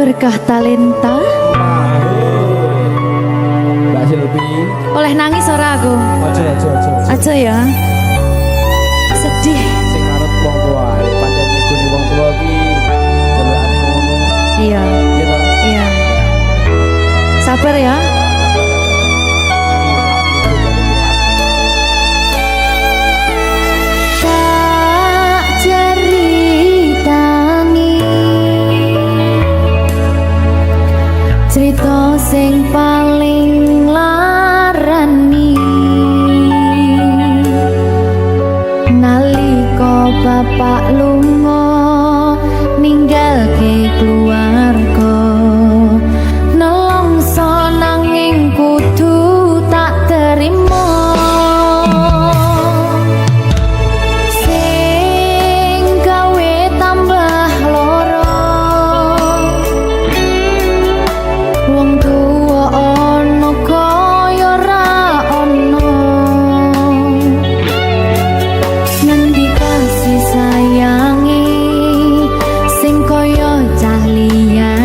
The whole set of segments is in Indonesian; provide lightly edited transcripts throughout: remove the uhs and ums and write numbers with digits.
berkah talenta. Mbak Silvi. Oleh nangis ora aku? Aja ya. Sedih. Sing ngarep wong tua, pancen ngegoni wong tua ki jelekane ngono. Iya. Gitu. Iya. Sabar ya. Tak ceritani cerita sing paling larani nalika bapak lunga ninggalke keluarga nelongso nanging kudu tak terima sing gawe tambah loro wong tuwa ana kaya ra ana ngendi kasih sayangi sing kaya cah liyan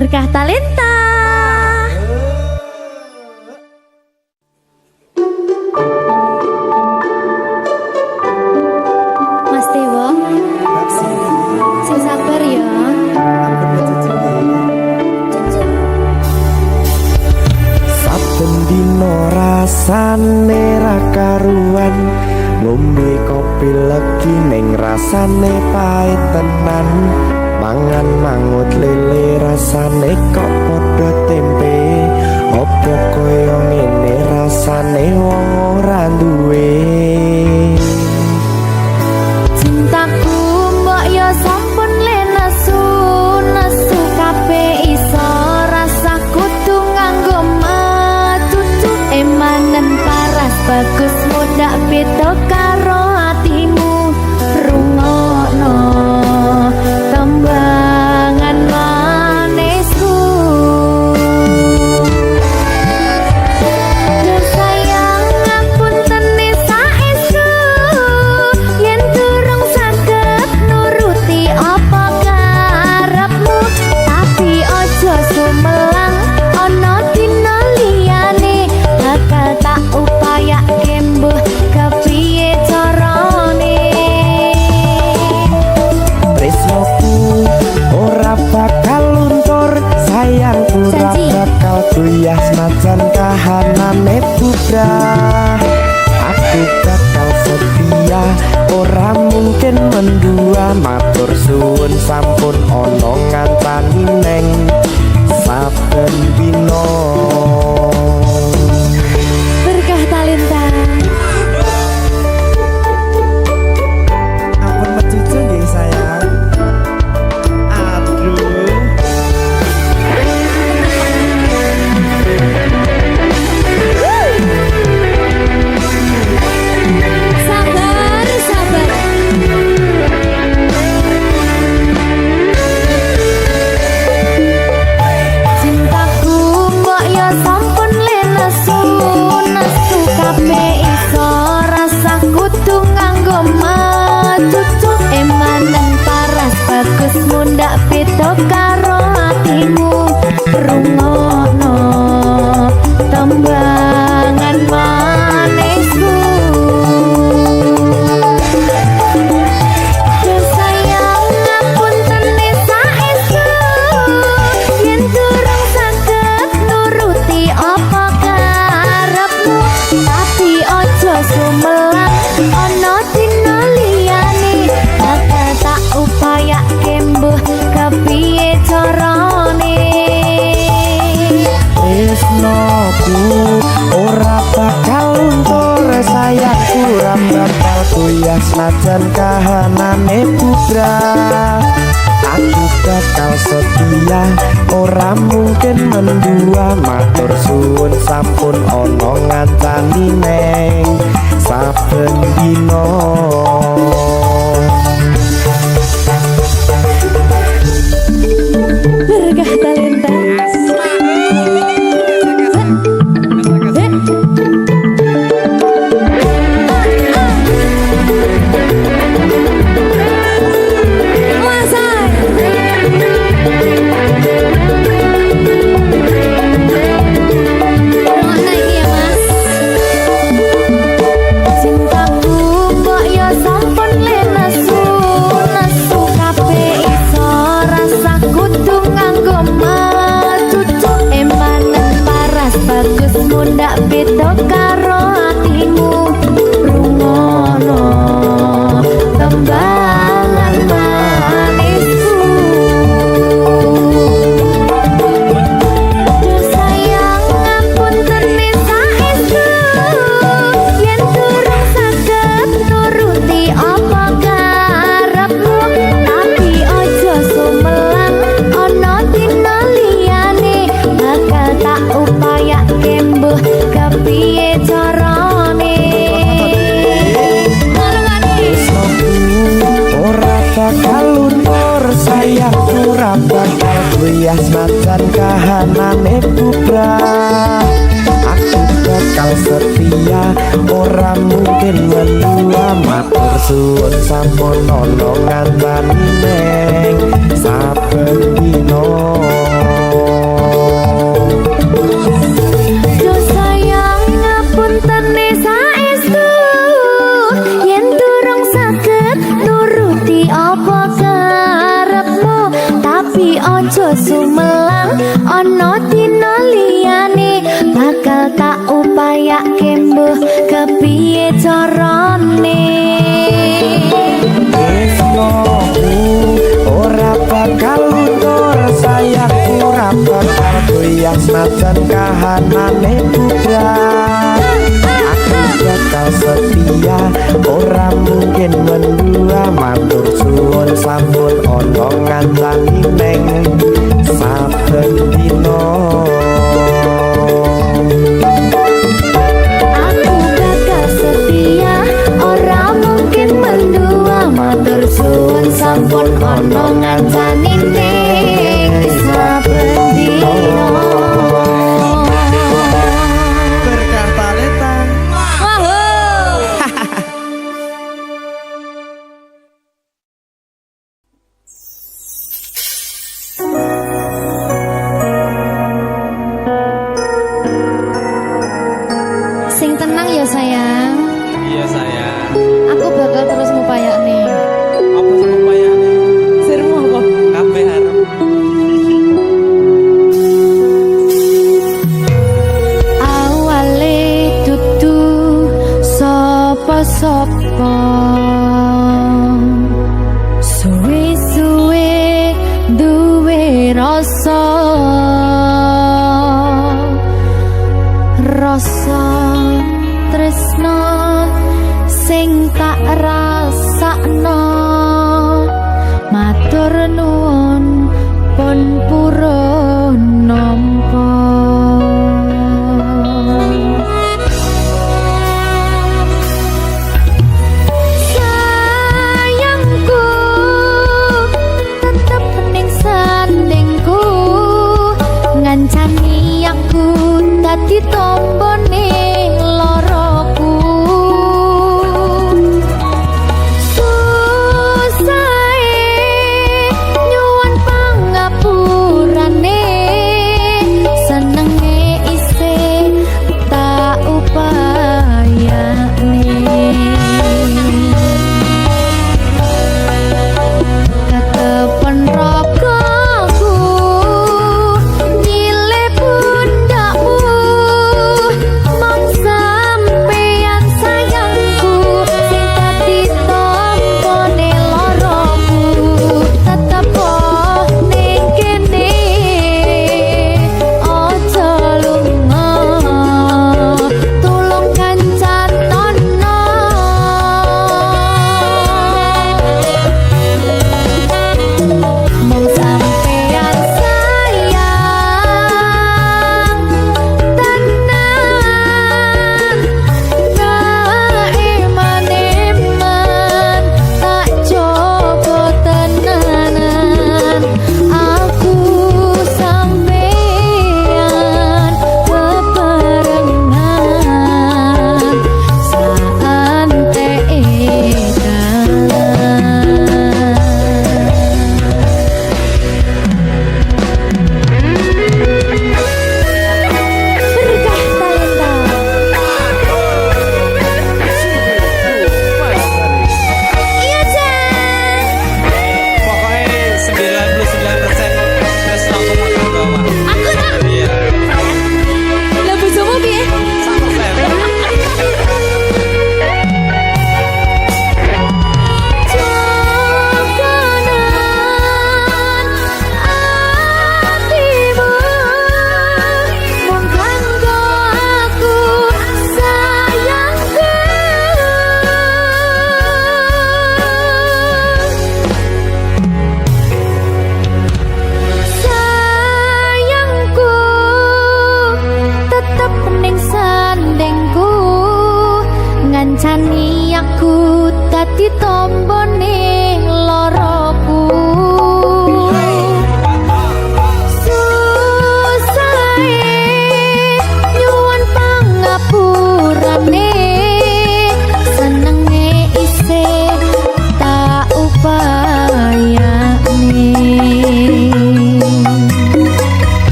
Berkah Talenta. Mas Dewo, sing sabar ya. Saben dino rasane ra karuan, ngombe kopi legi ning rasane pahit tenan. Mangan mangut lele rasane kok padha tempe. Opo koyo ngene rasane wong ora duwe. Cintaku mbok yo sampun lenesu, nesu kabeh iso rasa kudu nganggo matutu emanen paras bagus mudak beda karo atimu rungokno tembangan manisku. Duh sayang ngapunten saestu yen durung saged nuruti apa karepmu, tapi aja sumelang ana dina liyane bakal tak upayake mbuh kepiye carane. Tresnoku ora bakal luntur, sayangku ora Janji. bakal goyah senajan kahanane bubrah. Aku bakal setia, ora mungkin mendua. Matur suwun sampun ana ngancani neng saben dina. Berkah Talenta. Ampun mecucu nggih sayang. Aduh. Sabar, sabar. Cintaku mbok yo sampun lenesu, nesu kabeh iso rasa kudu nganggo matutu emanen paras bagus mundak beda karo atimu rungokno tembangan manisku. Duh sayang ngapunten saestu yen durung saged nuruti apa karepmu, tapi aja sumelang ana dina liyane bakal tak upayake mbuh kepiye carane. Tresnoku ora bakal luntur, sayangku ora bakal goyah senajan kahanane bubrah. Aku bakal setia, ora mungkin mendua. Matur suwun sampun ana ngancani neng saben dina. Berkah Talenta. Cintaku mbok yo sampun lenesu, nesu kabeh iso rasa kudu nganggo matutu emanen paras bagus mundak beda karo atimu rungokno tembangan manisku. Duh sayang ngapunten saestu yen durung saged nuruti apa karepmu, tapi aja sumelang ana dina liyane bakal tak upayake mbuh kepiye carane. Ora bakal luntur, sayangku ora bakal goyah senajan kahanane bubrah. Aku bakal setia, ora mungkin mendua. Matur suwun sampun ana ngancani neng saben dina. sumelang ono dina liyane bakal tak upayake mbuh kepiye carane. Tresnoku ora bakal luntur, sayangku ora bakal goyah senajan kahanane bubrah. Aku bakal setia, ora mungkin mendua, matur suwun sampun ana ngancani neng saben dina. Aku bakal setia, ora mungkin mendua, matur suwun sampun ana ngancani ning saben dina. Berkah talenta. Sing tenang ya sayang, Iya sayang. aku bakal terus ngupayakne. Apa sih upayane? Sirmu apa? Kabeh harap. Awale dudu sapa-sapa, suwe-suwe duwe rasa tresno sing tak rasakno. Matur nuwun pun purun nampa. Sayangku tetep ning sandingku, ngancani aku dadi tombone loroku. Susahe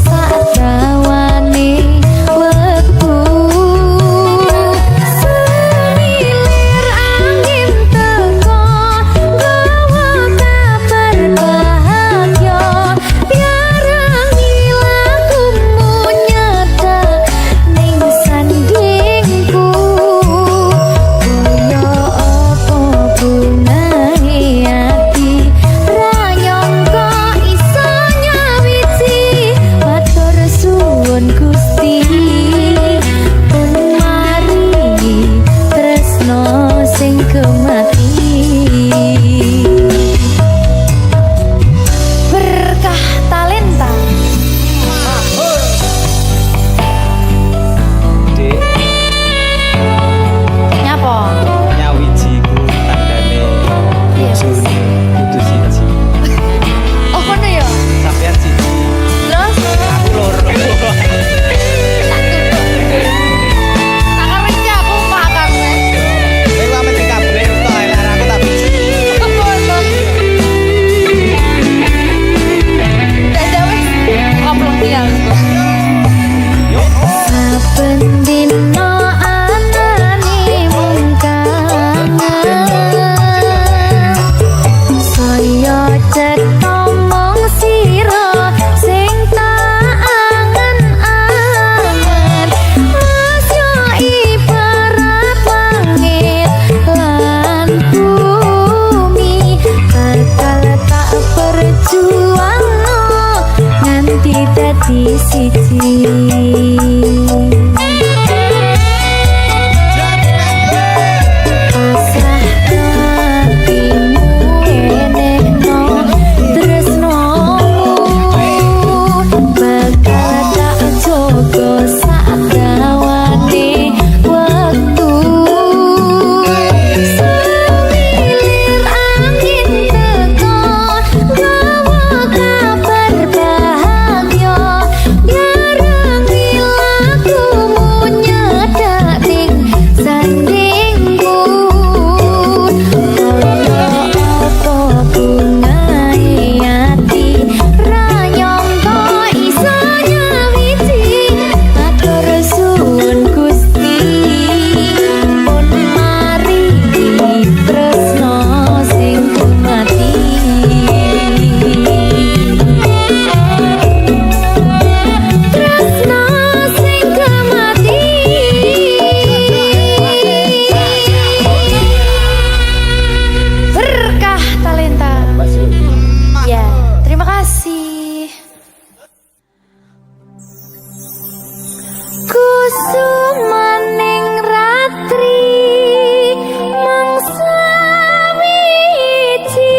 sadawane wektu semilir angin teko gawa kabar bahagia biarangi lakumu nyedak ning sandingku kaya apa bungahe ati ra nyangka iso nyawiji matur suwun Gusti pun maringi tresno sing kemati berkah talenta Dek, nyapa nyawijiku tandane bojone kudu siji. oh kono ya Sampeyan siji, terus aku loro. sakarnya aku pakarnya Kowe pamit di kabeh kok ae lara aku tak biji. Saben dina anane mung kangen saya cetha mong sira sing tak angen-angen asya ibarat langit lan bumi bakal tak perjuangno nganti dadi siji pasrah hatimu enehno tresnomu bakal tak jaga sadawane wektu semilir angin teko gawa kabar bahagia biarangi lakumu nyedak ning sandingku kaya apa bungahe ati ra nyangka iso nyawiji matur suwun Gusti pun maringi tresno sing kemati tresno sing kemati berkah talenta ya terima kasih kusumaning ratri mangsa wiji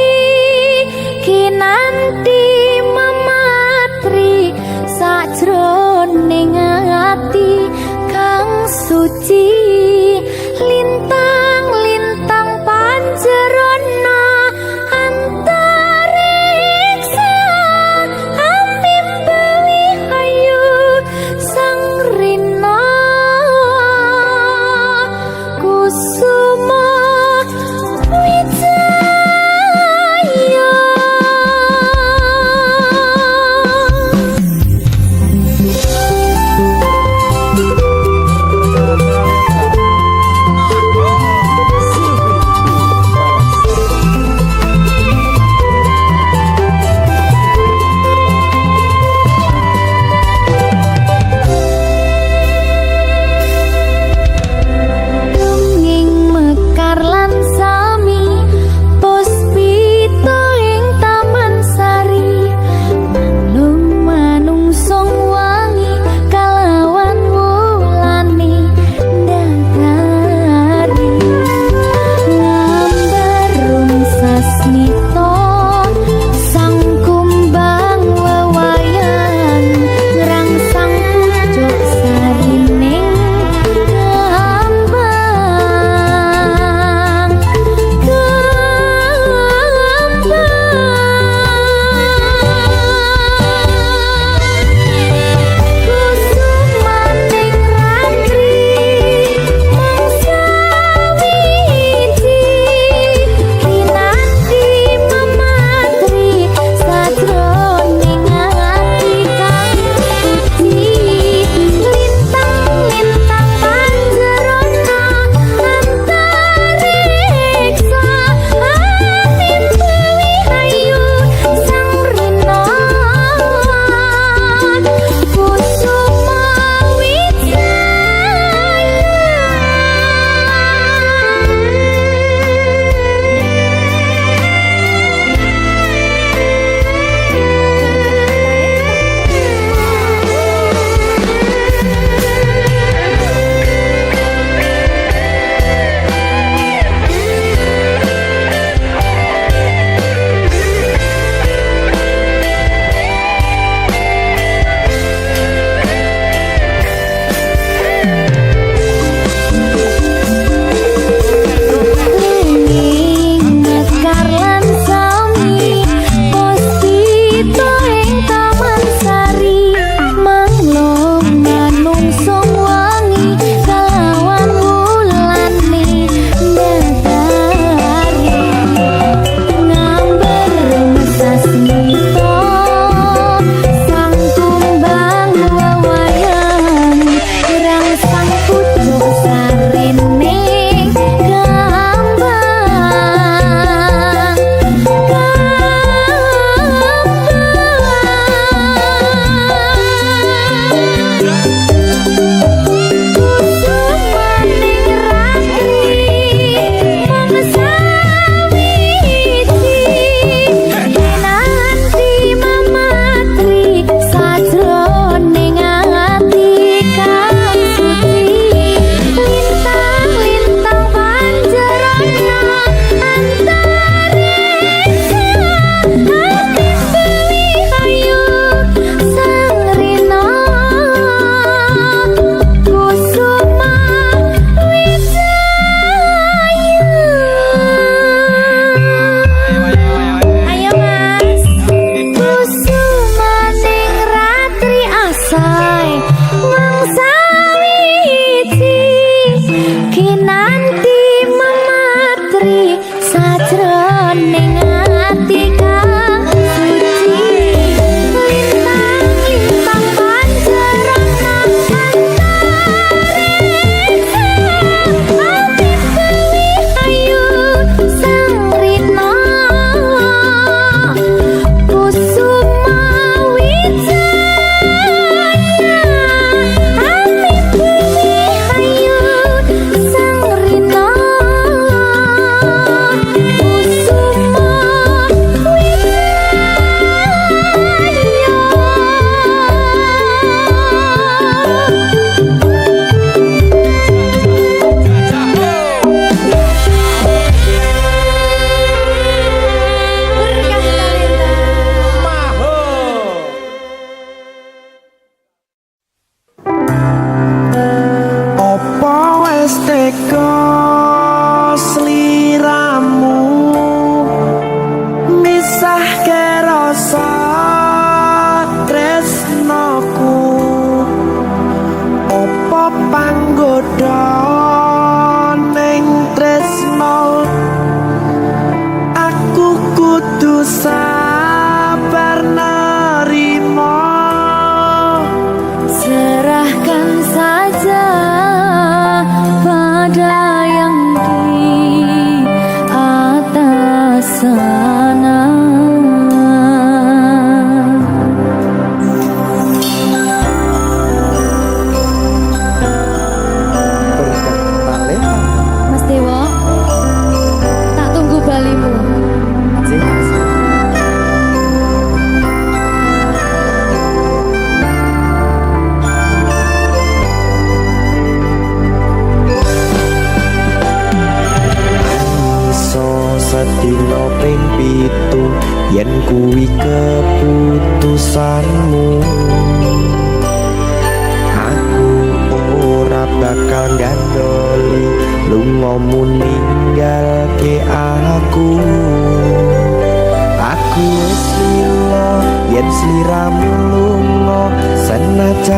kinanti mematri sajroning ati kang suci lintang-lintang panjerona antariksa ambimbali ayu sang rina kusuma wijaya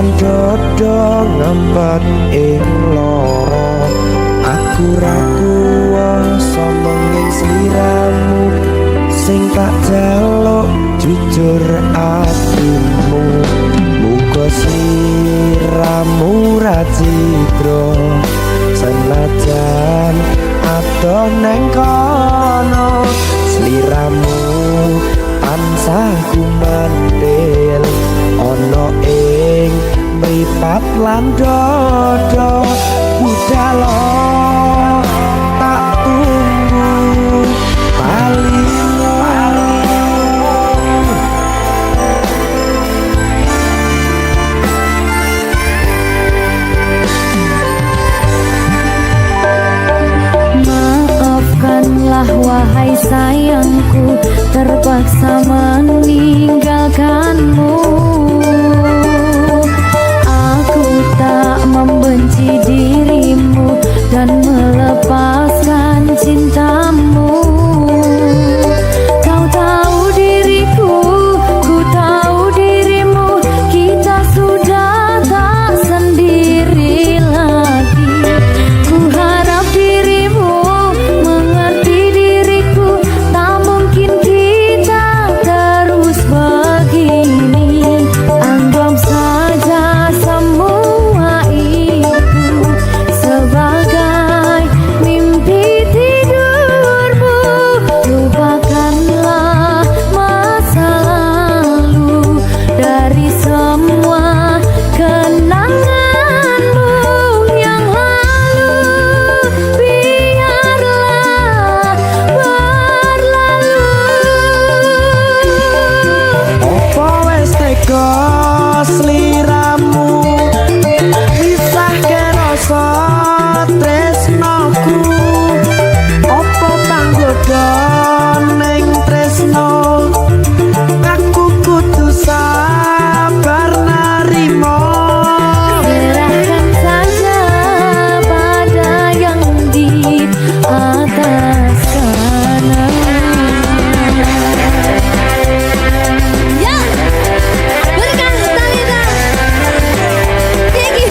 mangan dodo ngempet ing loro aku ra kuwasa menging sliramu sing tak jaluk jujur atimu muga sliramu ra cidra senajan adoh neng kono sliramu tansah kumandel ana ing mripat lan dodo budalo tak tunggu palinmu Maafkanlah wahai sayangku, terpaksa meninggalkanmu. Aku tak membenci dirimu dan melepaskan cintamu. Kau tahu diriku, ku tahu dirimu, kita sudah tak sendiri lagi. Ku harap dirimu mengerti diriku, tak mungkin kita terus begini. Anggap saja semua itu sebagai mimpi tidurmu. Lupakanlah masa lalu dari semua kenanganmu yang lalu. Biarlah berlalu. opo wis tega sliramu misahke rasa tresnoku opo panggoda ning tresno aku kudu sabar narimo Serahkan saja pada yang di atas sana. Ya, berikan Talita. Gigi.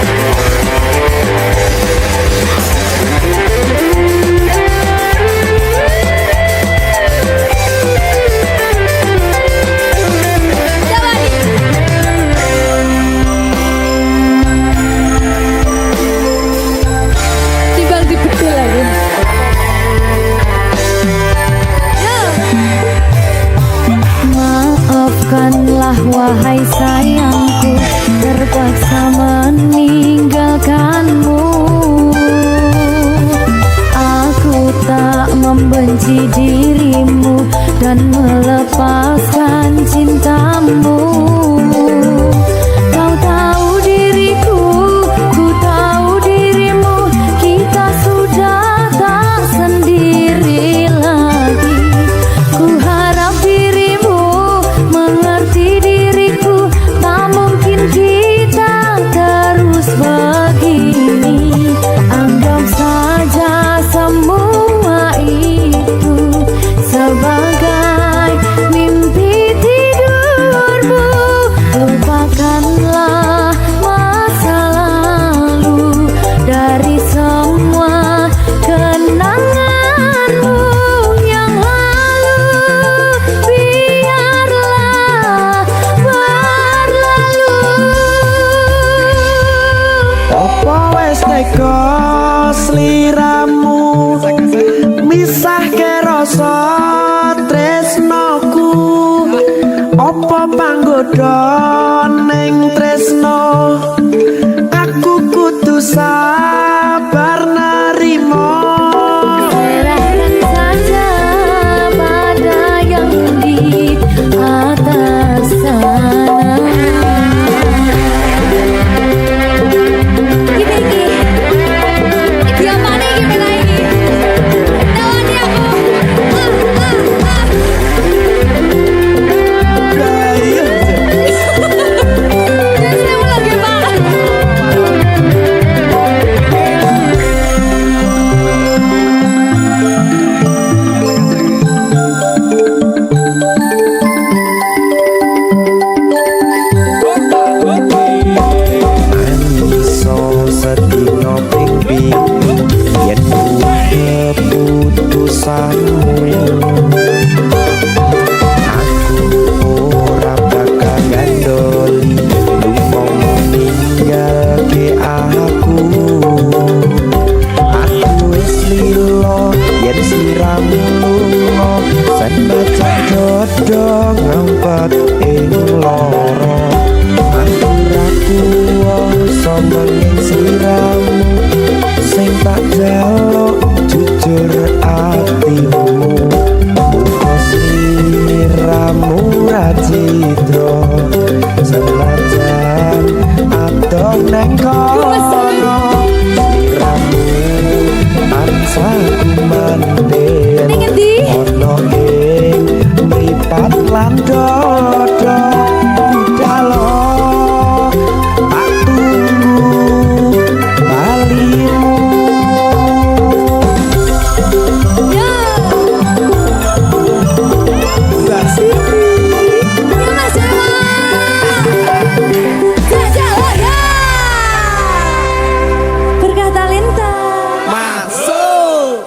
Coba tinggal dibetul lagi. Maafkanlah wahai sayangku, terpaksa meninggalkanmu. Aku tak membenci dirimu dan melepaskan cintamu. Kau tahu diriku, ku tahu dirimu, kita sudah tak sendiri lagi. Ku harap dirimu mengerti diriku, tak mungkin kita terus begini. Anggap saja semua itu sebagai mimpi tidurmu. Lupakanlah masa lalu dari semua kenanganmu yang lalu. Biarlah berlalu. opo wis tega sliramu misahke rasa tresnoku opo panggoda ning tresno aku kudu sabar narimo Serahkan saja pada yang di atas sana. Gini, dia mana gini lagi? Lawan dia aku. nanging sliramu sing tak jaluk jujur atimu muga sliramu ra citra senajan adong neng kono sliramu tansah kumandhen Ning endi? ono ing mripat lan dodo budalo tak tunggu balimu Ya, Mbak Siti ya Mas Dewa. Jajal ya. Berkah talenta. masuk.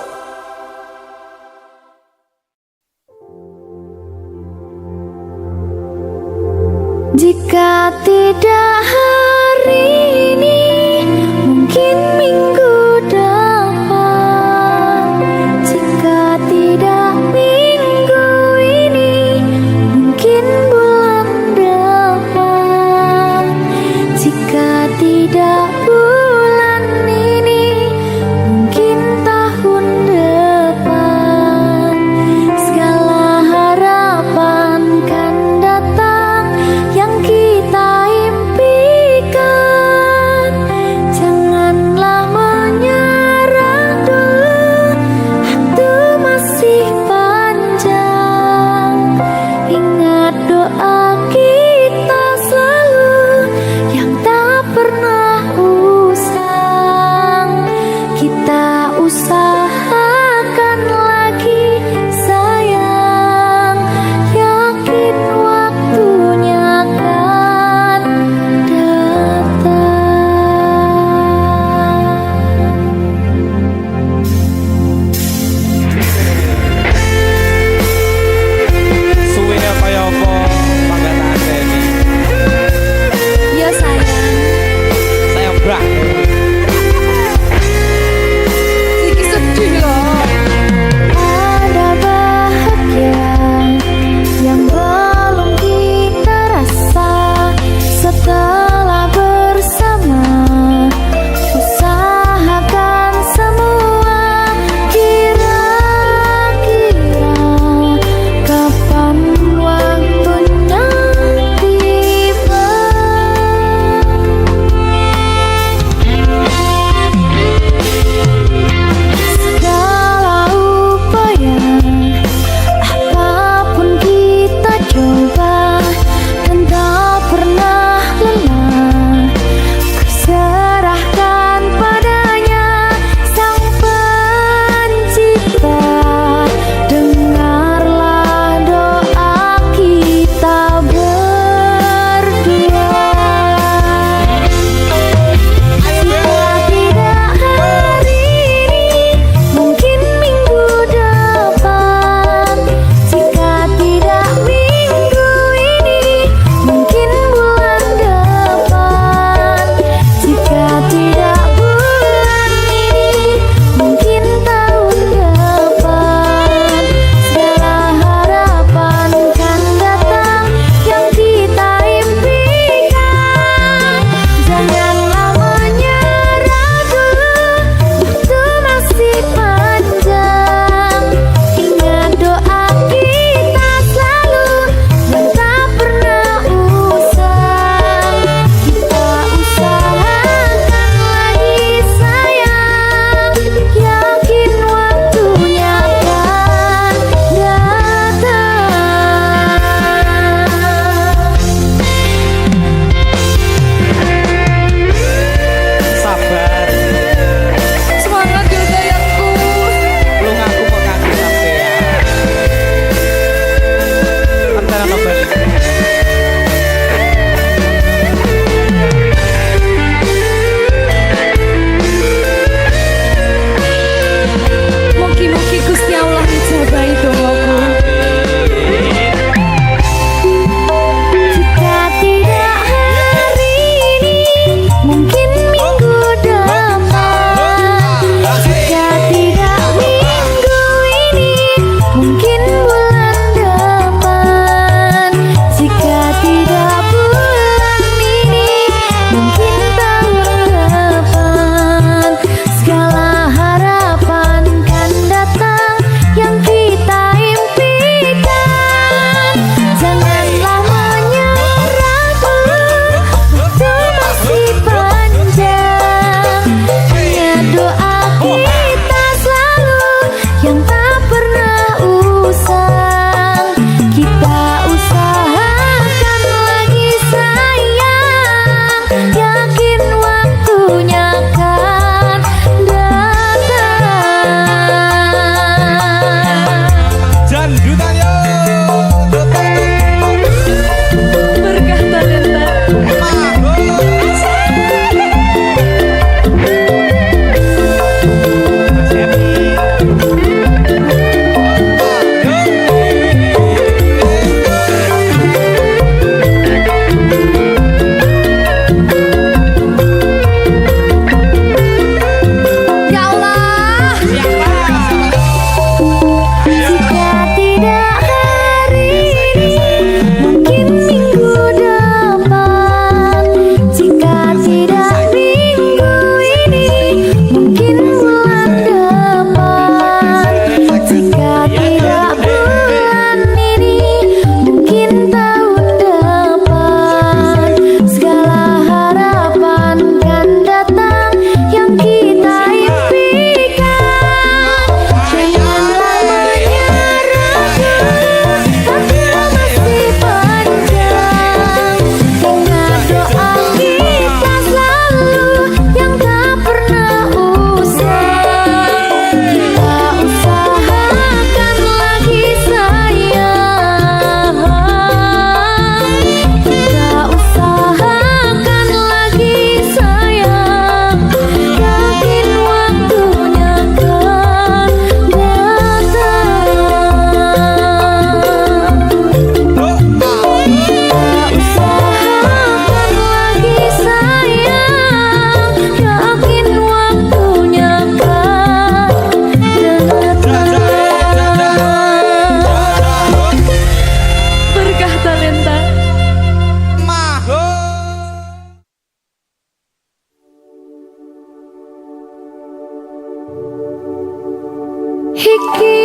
Iki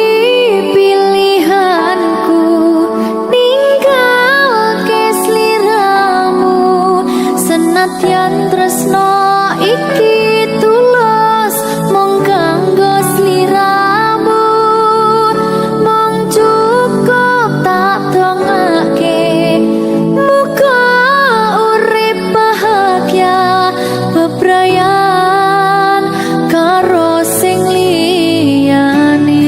pilihanku ninggalke sliramu senadyan tresno iki tulus mung kanggo sliramu mung cukup tak dongake muga urip bahagia bebrayan karo sing liyane.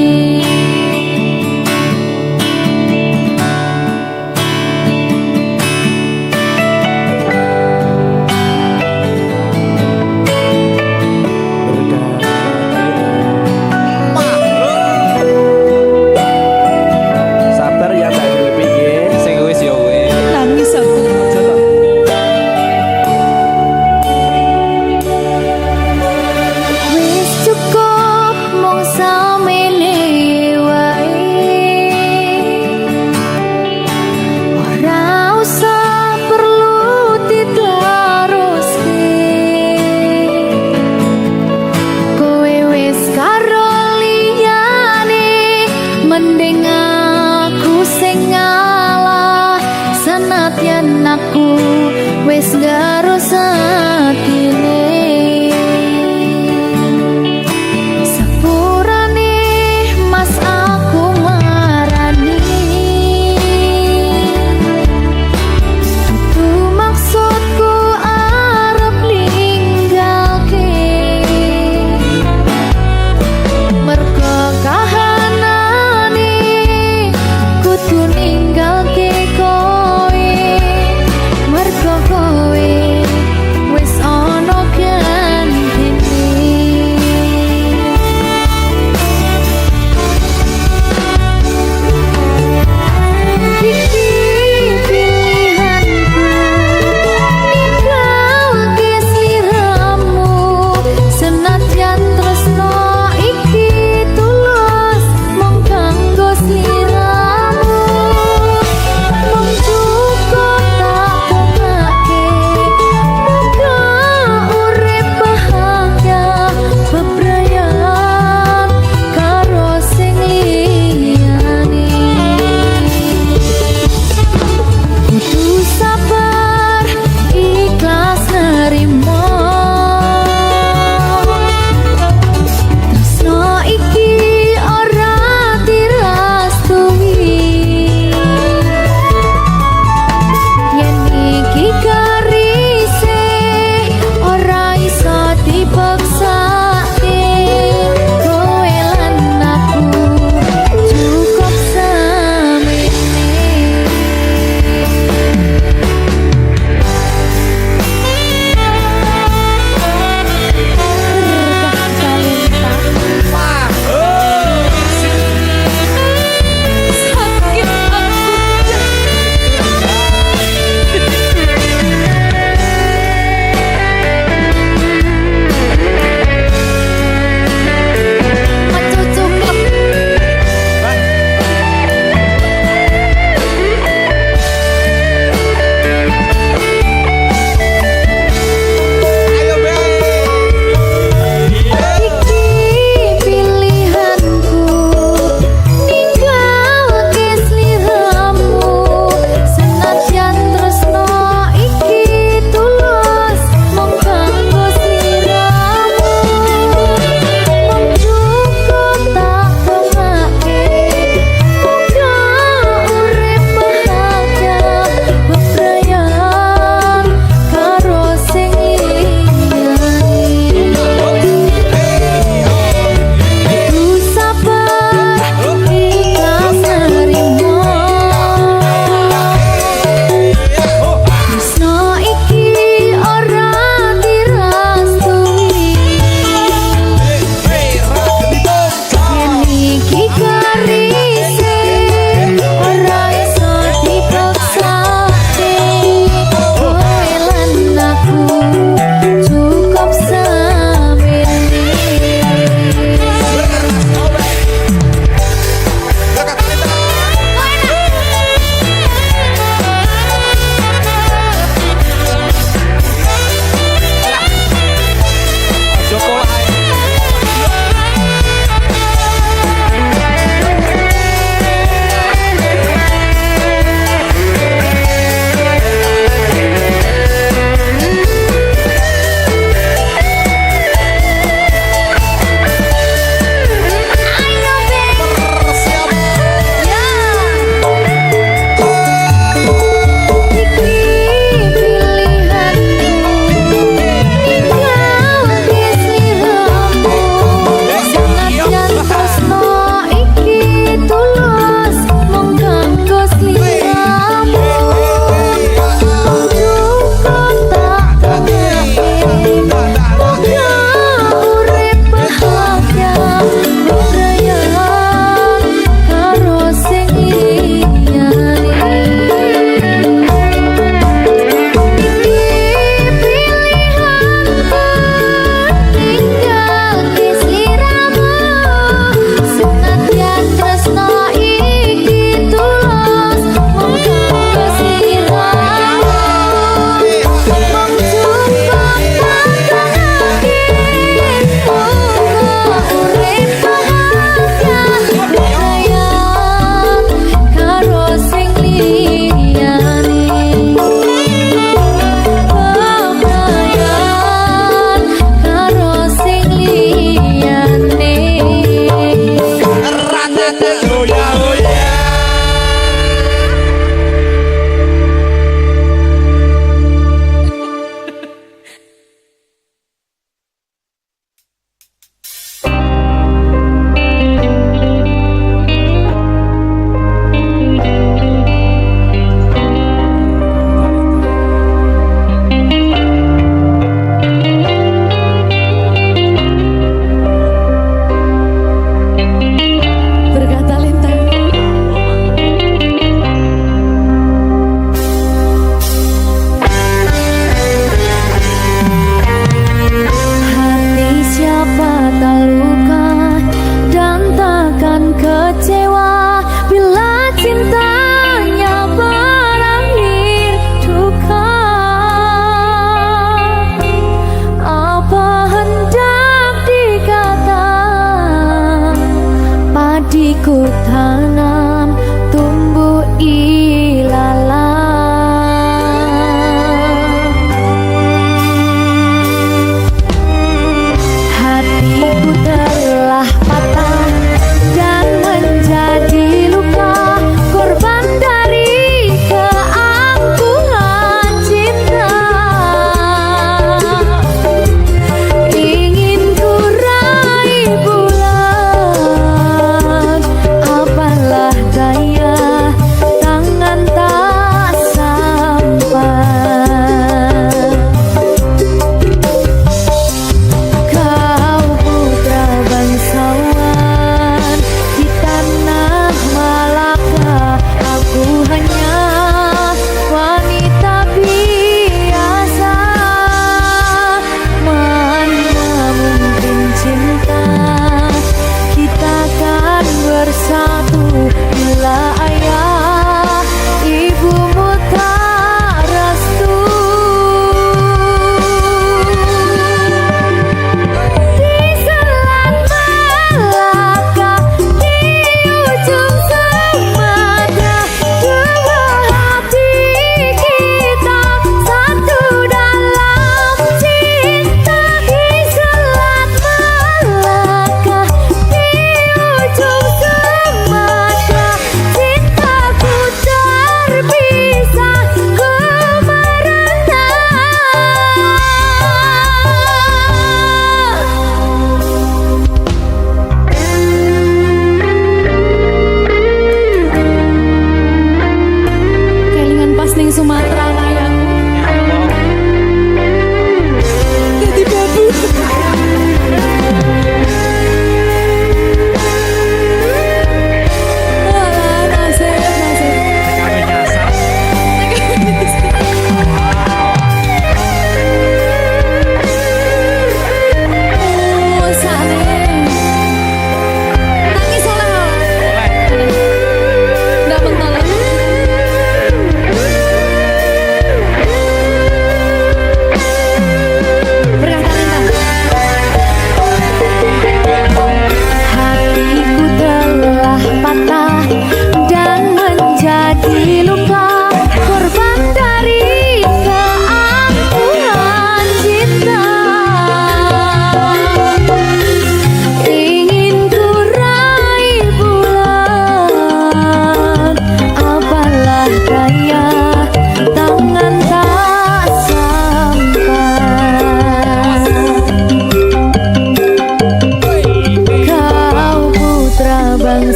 ku tanam tumbuh ilalang. Hatiku telah patah dan menjadi luka, korban dari keangkuhan cinta. Ingin ku raih bulan, apa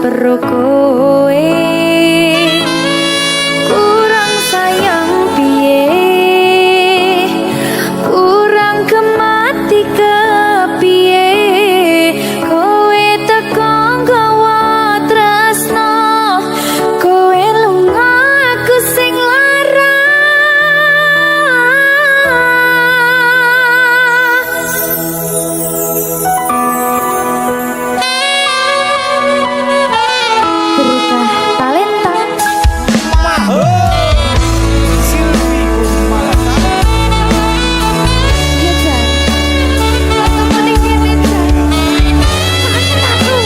karo kowe kurang sayang piye kurang kemati kepiye kowe teko gawa tresno kowe lunga aku sing lara berkah talenta Silvi Kumalasa. iya Jan aku mending kene Jan aku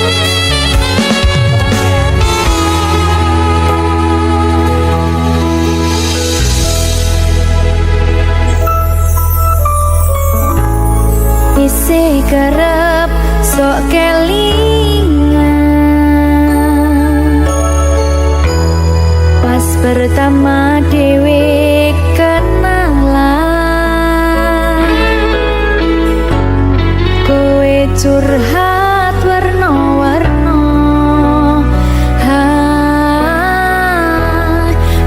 isih kerep sok kelingan pas pertama dewe kenalan kowe curhat warna-warna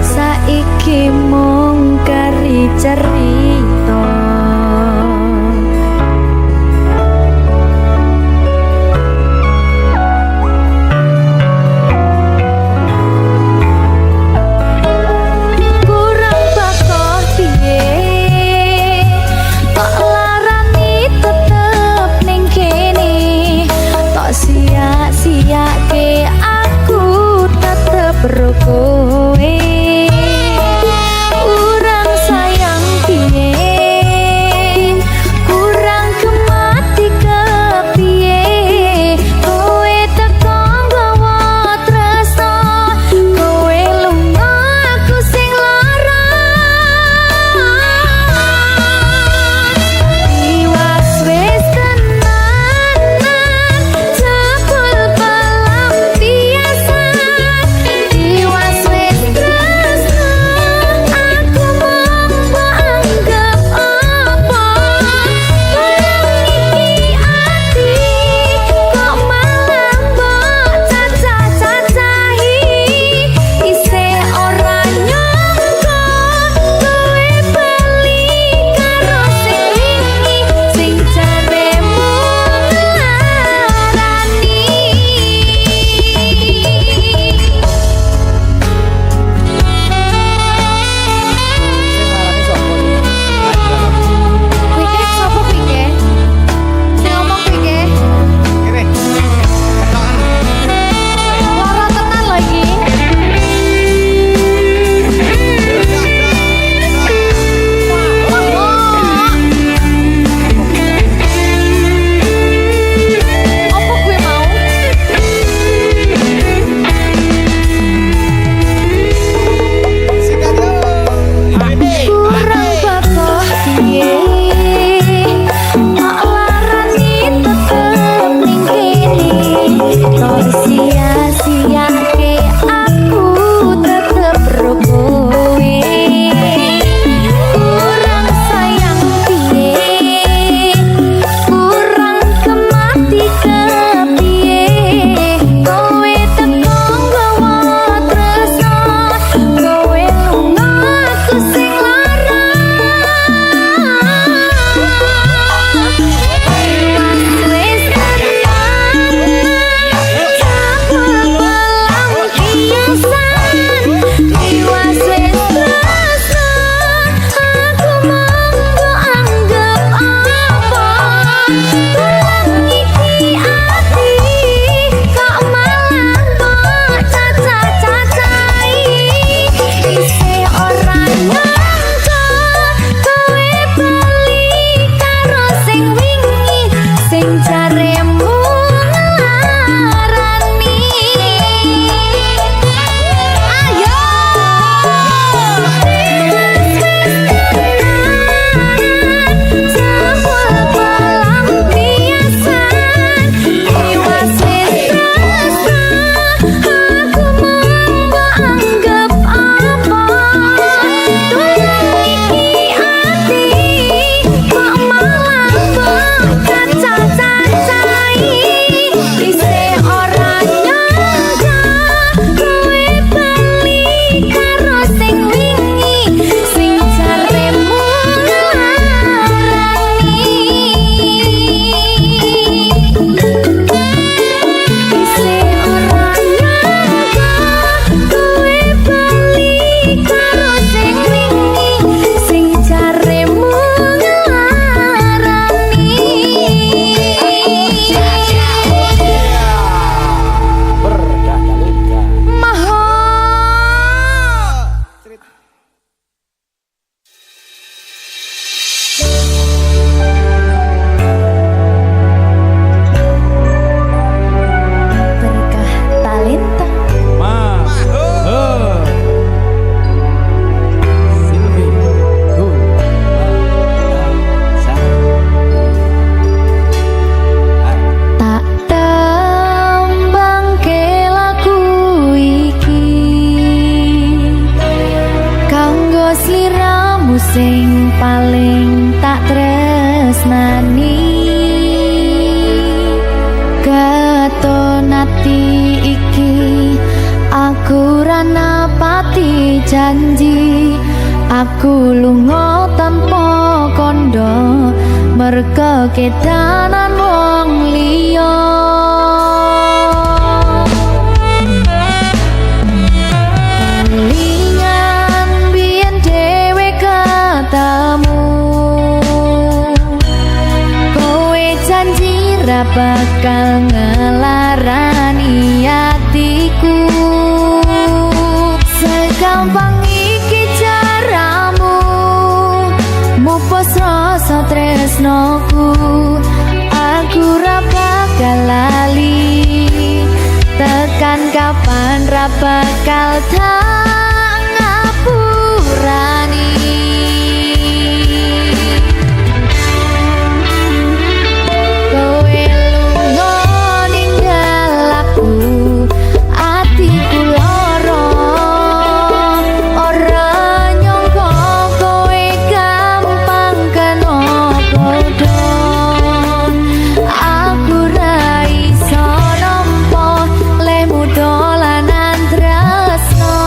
saiki mung kari cerita sing paling tak tresnani katon ati iki aku ra napati janji aku lunga tanpa kondo merga kedanan wong liya lingan biyen dhewe katamu kowe janji ra bakal ngelarani atiku segampang iki caramu mupus rasa tresnoku aku ra bakal lali tekan kapan ra bakal tak ngapurani kowe lunga ninggal aku atiku lara ora nyangka kowe gampang kena godho aku ra iso nampa lemu dolanan tresno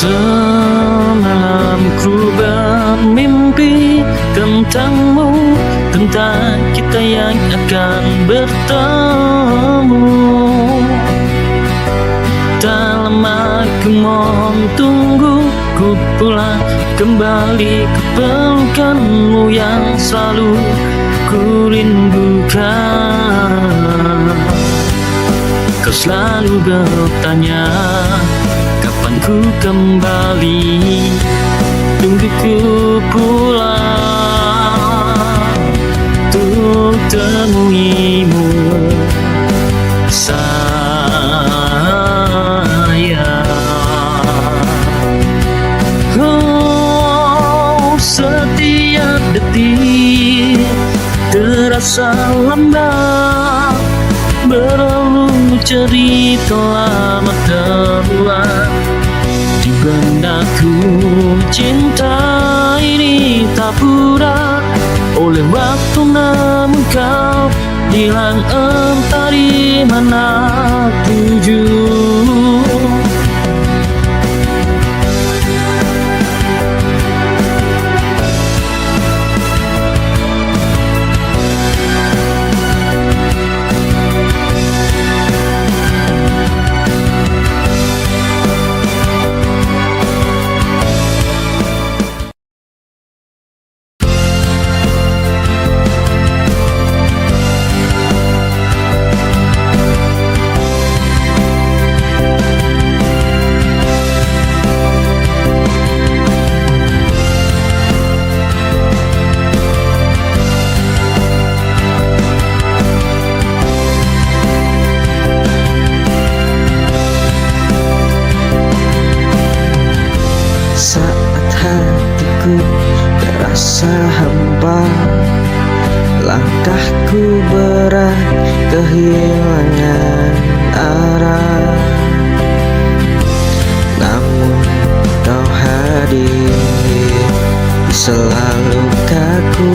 Semalam ku bermimpi tentangmu, tentang kita yang akan bertemu. Tak lama ku mohon tunggu, ku pulang kembali ke pelukanmu yang selalu ku rindukan. Kau selalu bertanya kapan ku kembali, tunggu ku pulang untuk temuimu sayang. Oh, setiap detik terasa lambat, berlalu cerita lama terulang di benakku. Cinta ini tak pura oleh waktu, namun kau hilang entah di mana tuju. Saat hatiku terasa hampa, langkahku berat kehilangan arah. Namun kau hadir di selalu kaku,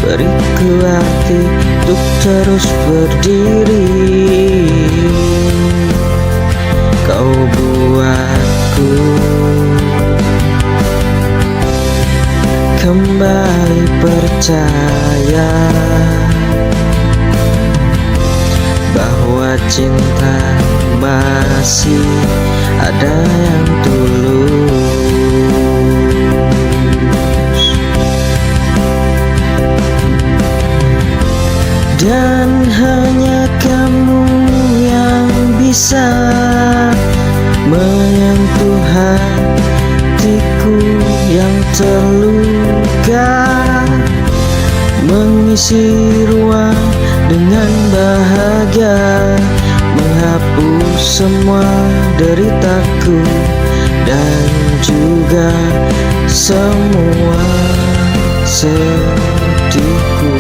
beriku arti untuk terus berdiri. Kau buatku kembali percaya bahwa cinta masih ada yang tulus, dan hanya kamu yang bisa menyentuh hatiku yang terluka, mengisi ruang dengan bahagia, menghapus semua deritaku dan juga semua sedihku.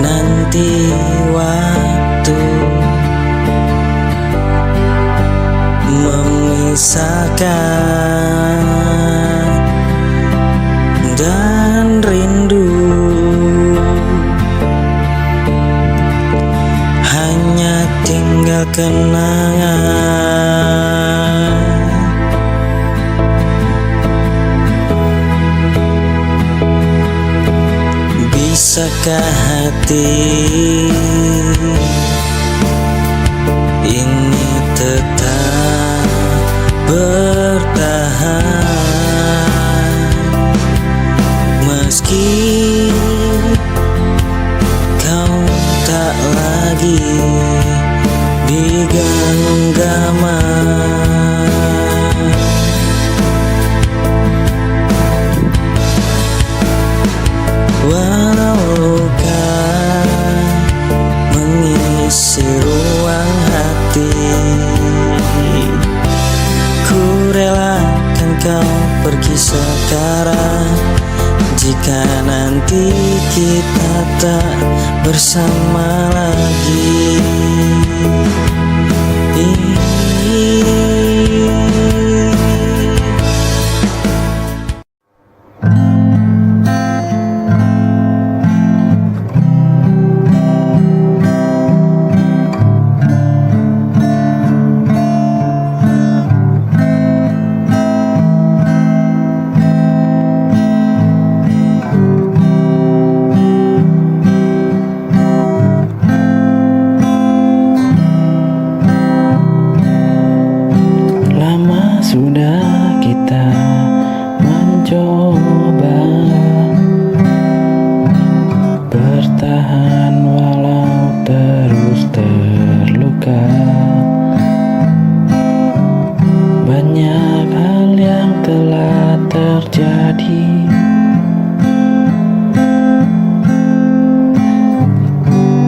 Nanti waktu memisahkan dan rindu hanya tinggal kenangan. Bisakah hati ini tetap bertahan meski kau tak lagi di genggaman? lagi sekarang. Jika nanti kita tak bersama lagi. Lama sudah kita mencoba bertahan walau terus terluka. Banyak hal yang telah terjadi,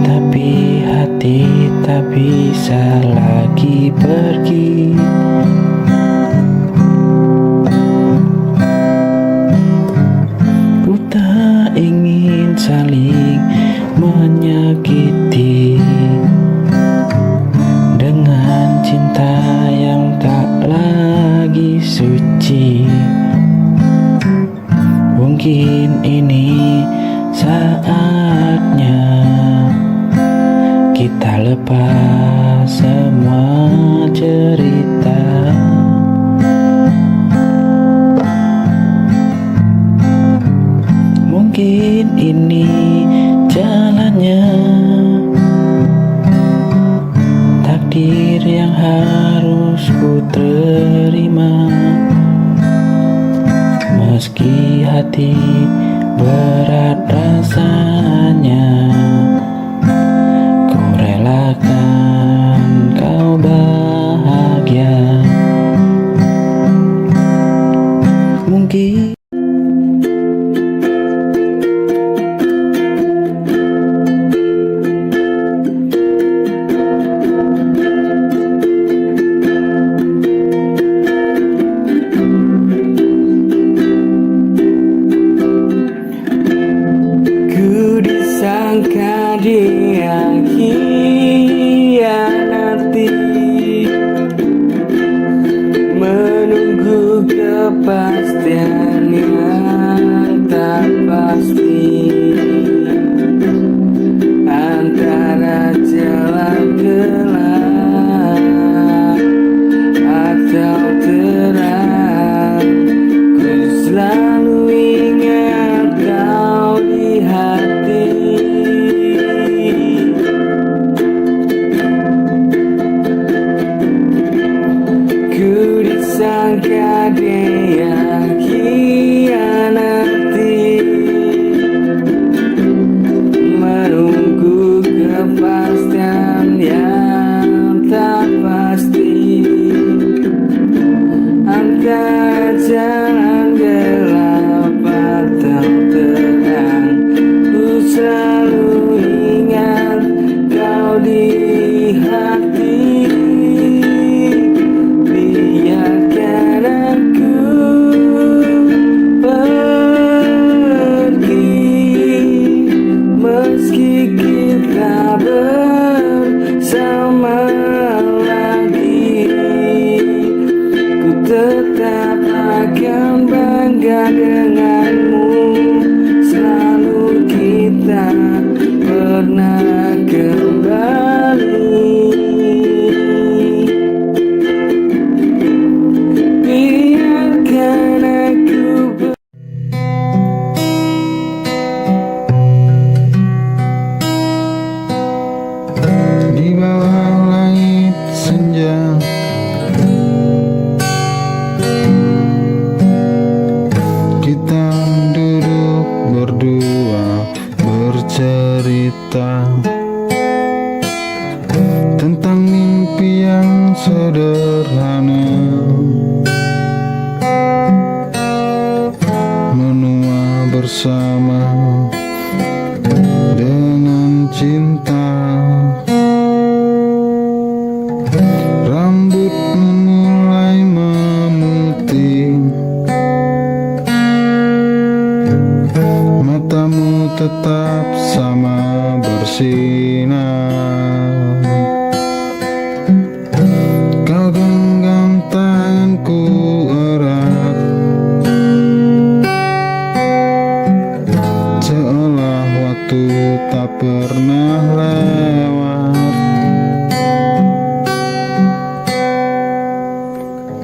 tapi hati tak bisa lagi pergi. Ku tak ingin saling menyakiti dengan cinta yang tak lagi suci. Mungkin ini saatnya kita lepas semua cerita. Mungkin ini jalannya, takdir yang harus ku terima. Meski hati berat rasanya, ku relakan kau bahagia. Mungkin Ku disangka dia hianati, menunggu kepastian yang tak pasti antara jalan gelap atau terang. Ku selalu ingat kau di hati. Ku disangka dia khianati, menunggu kepastian yang tak pasti antara jalan gelap atau terang. Ku selalu ingat kau di hati. Biarkan aku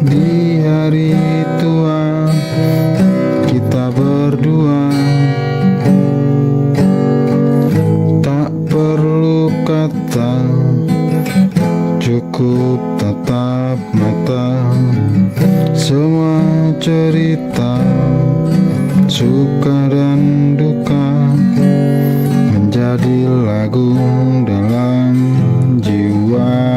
Di hari tua kita berdua, tak perlu kata, cukup tatap mata. Semua cerita suka dan duka menjadi lagu dalam jiwa.